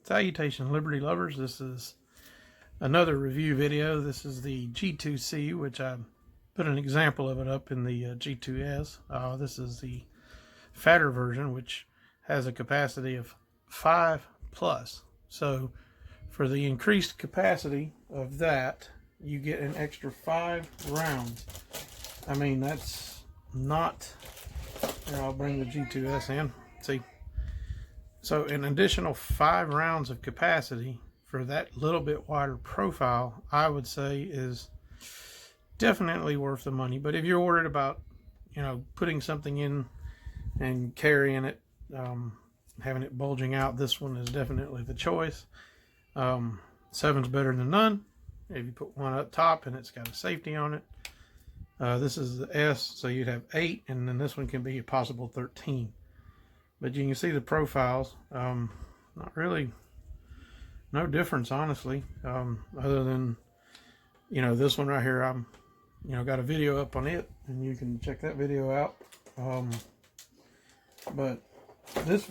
Salutations, Liberty Lovers. This is another review video. This is the G2C, which I put an example of it up in the G2S. This is the fatter version, which has a capacity of 5 plus. So for the increased capacity of that, you get an extra 5 rounds. I mean, that's not... Here, I'll bring the G2S in. See? So an additional 5 rounds of capacity for that little bit wider profile, I would say, is definitely worth the money. But if you're worried about, putting something in and carrying it, having it bulging out, this one is definitely the choice. 7's better than none. If you put one up top and it's got a safety on it. This is the S, so you'd have 8, and then this one can be a possible 13. But you can see the profiles. Not really, no difference, honestly, other than, this one right here. I'm, got a video up on it, and you can check that video out. But these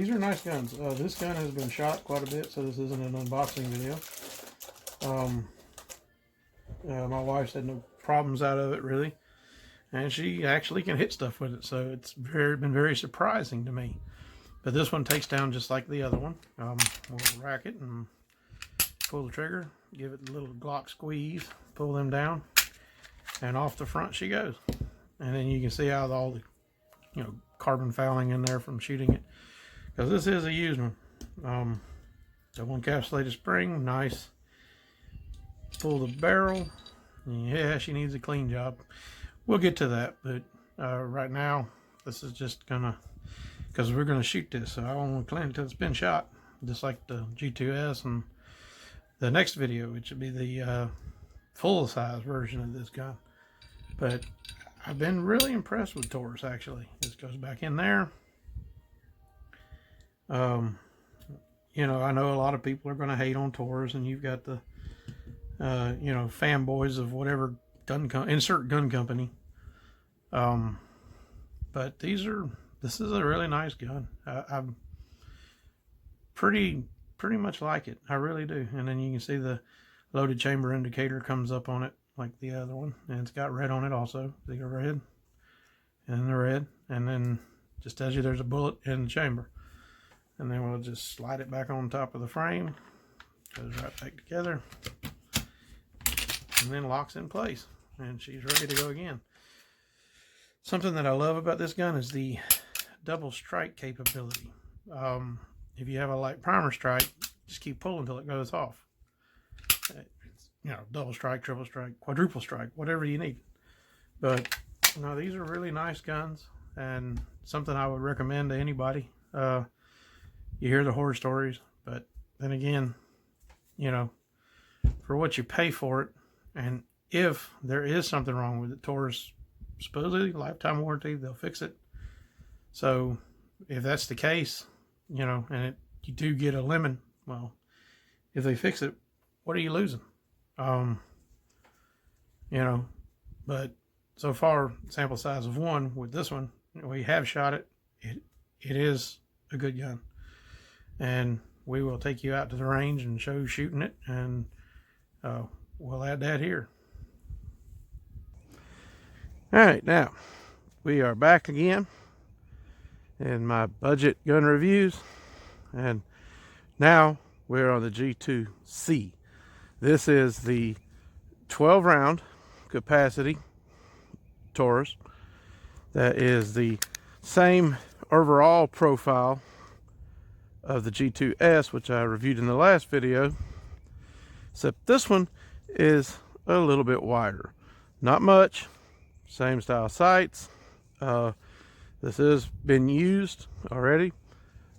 are nice guns. This gun has been shot quite a bit, so this isn't an unboxing video. My wife's had no problems out of it, really. And she actually can hit stuff with it, so it's been very surprising to me. But this one takes down just like the other one. We'll rack it and pull the trigger, give it a little Glock squeeze, pull them down, and off the front she goes. And then you can see how all the carbon fouling in there from shooting it, because this is a used one. Double encapsulated spring, nice. Pull the barrel. Yeah, she needs a clean job. We'll get to that, but right now, this is just gonna, because we're gonna shoot this, so I won't clean it until it's been shot, just like the G2S and the next video, which would be the full-size version of this gun. But I've been really impressed with Taurus, actually. This goes back in there. I know a lot of people are going to hate on Taurus, and you've got the, fanboys of whatever insert gun company. But this is a really nice gun. I'm pretty much like it. I really do. And then you can see the loaded chamber indicator comes up on it like the other one, and it's got red on it also. See the red and the red, and then just tells you there's a bullet in the chamber. And then we'll just slide it back on top of the frame. Goes right back together, and then locks in place, and she's ready to go again. Something that I love about this gun is the double strike capability. If you have a light primer strike, just keep pulling until it goes off. Double strike, triple strike, quadruple strike, whatever you need. But these are really nice guns, and something I would recommend to anybody. You hear the horror stories, but then again, for what you pay for it, and if there is something wrong with it, Taurus, supposedly lifetime warranty, they'll fix it. So if that's the case, and you do get a lemon, well, if they fix it, what are you losing? But so far, sample size of 1 with this one, we have shot it. It is a good gun, and we will take you out to the range and show you shooting it, and we'll add that here. All right, now we are back again in my budget gun reviews, and now we're on the G2C. This is the 12 round capacity Taurus. That is the same overall profile of the G2S, which I reviewed in the last video, except this one is a little bit wider. Not much. Same style sights. This has been used already.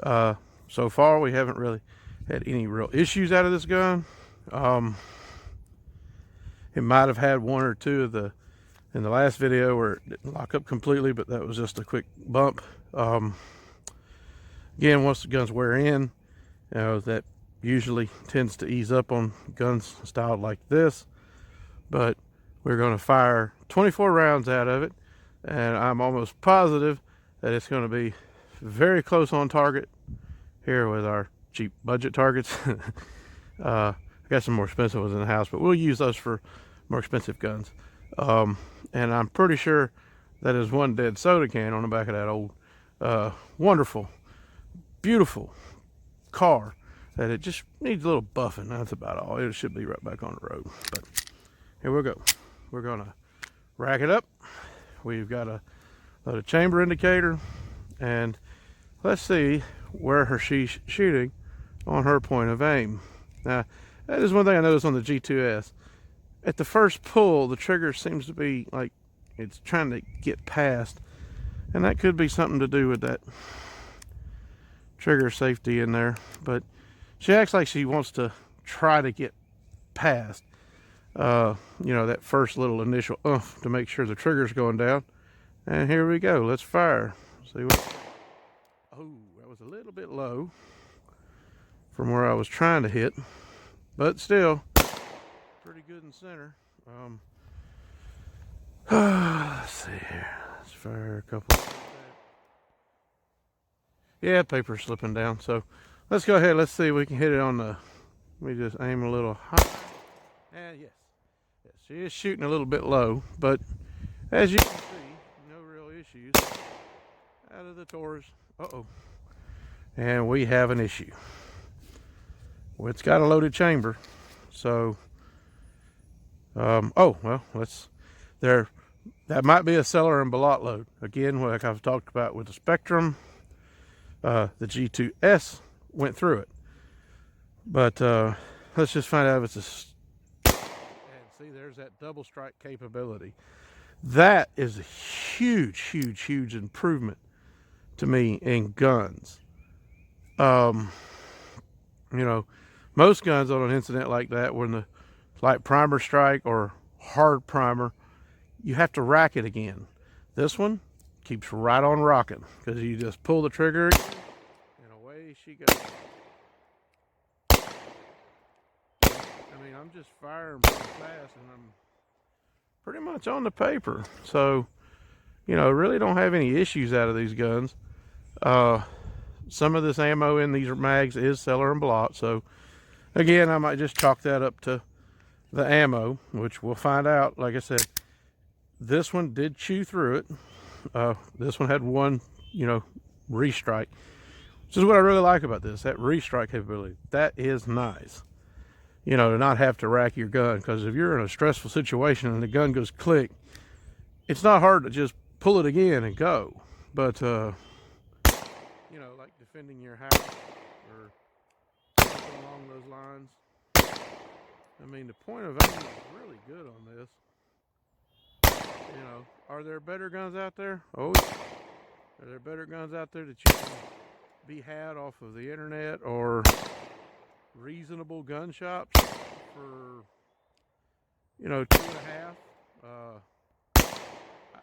So far, we haven't really had any real issues out of this gun. It might have had 1 or 2 of in the last video where it didn't lock up completely, but that was just a quick bump. Again, once the guns wear in, that usually tends to ease up on guns styled like this. But we're going to fire 24 rounds out of it, and I'm almost positive that it's going to be very close on target here with our cheap budget targets. I got some more expensive ones in the house, but we'll use those for more expensive guns. And I'm pretty sure that is one dead soda can on the back of that old wonderful, beautiful car that it just needs a little buffing. That's about all. It should be right back on the road. But here we go. We're gonna rack it up. We've got a chamber indicator, and let's see where she's shooting on her point of aim. Now, that is one thing I noticed on the G2S. At the first pull, the trigger seems to be like it's trying to get past, and that could be something to do with that trigger safety in there. But she acts like she wants to try to get past, you know, that first little initial to make sure the trigger's going down. And here we go. Let's fire. See what? Oh, that was a little bit low from where I was trying to hit, but still pretty good in center. Let's see here. Let's fire a couple. Yeah, paper's slipping down. So let's go ahead. Let's see if we can hit it on the. Let me just aim a little high. And yes, she is shooting a little bit low, but as you can see, no real issues out of the Taurus. And we have an issue. Well, it's got a loaded chamber, so well, that might be a Cellar and Ballot load again, like I've talked about with the Spectrum. The G2S went through it, but let's just find out if it's and see, there's that double strike capability. That is a huge improvement to me in guns. You know, most guns on an incident like that, when the like primer strike or hard primer, you have to rack it again. This one keeps right on rocking because you just pull the trigger again, and away she goes. I mean, I'm just firing pretty fast, and I'm pretty much on the paper. So, you know, really don't have any issues out of these guns. Some of this ammo in these mags is Cellar and Ballot, so again, I might just chalk that up to the ammo, which we'll find out. Like I said, this one did chew through it. This one had one, you know, restrike, which is what I really like about this, that restrike capability. That is nice, you know, to not have to rack your gun, because if you're in a stressful situation and the gun goes click, it's not hard to just pull it again and go. But you know, like defending your house or something along those lines. I mean, the point of aim is really good on this. You know, are there better guns out there? Oh, are there better guns out there that you can be had off of the internet or reasonable gun shops for, you know, $2.5?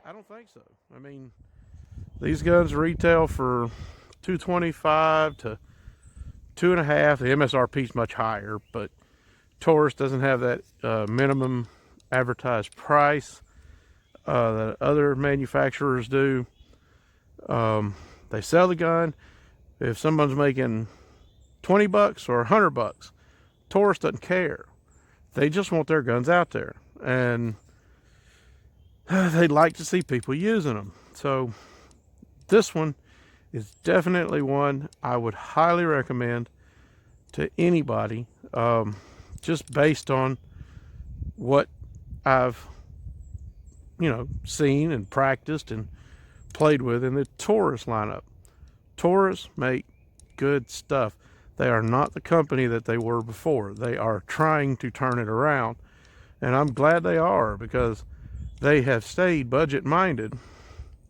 I don't think so. I mean, these guns retail for $225 to $2.5. The MSRP is much higher, but Taurus doesn't have that minimum advertised price that other manufacturers do. They sell the gun. If someone's making $20 or $100, Taurus doesn't care. They just want their guns out there, and they'd like to see people using them. So this one is definitely one I would highly recommend to anybody, just based on what I've, you know, seen and practiced and played with in the Taurus lineup. Taurus make good stuff. They are not the company that they were before. They are trying to turn it around, and I'm glad they are, because they have stayed budget minded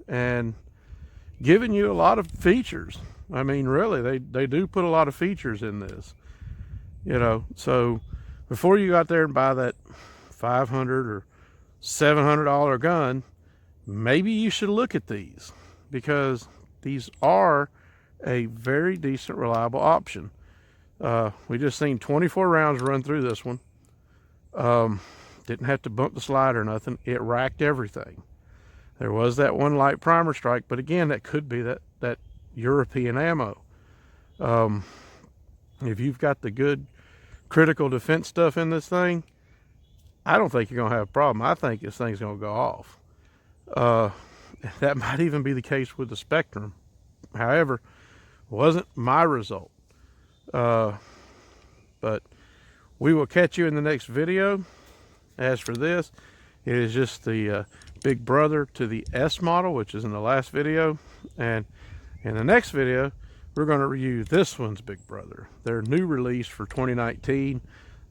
and giving you a lot of features. I mean, really, they do put a lot of features in this, you know. So before you go out there and buy that $500 or $700 gun, maybe you should look at these, because these are a very decent, reliable option. We just seen 24 rounds run through this one. Didn't have to bump the slide or nothing. It racked everything. There was that one light primer strike, but again, that could be that European ammo. If you've got the good critical defense stuff in this thing, I don't think you're going to have a problem. I think this thing's going to go off. That might even be the case with the Spectrum. However, wasn't my result. But we will catch you in the next video. As for this, it is just the big brother to the S model, which is in the last video. And in the next video, we're going to review this one's big brother. Their new release for 2019.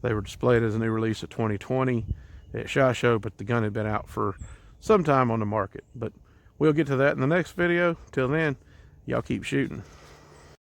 They were displayed as a new release of 2020 at SHOT Show, but the gun had been out for some time on the market. But we'll get to that in the next video. Till then, y'all keep shooting.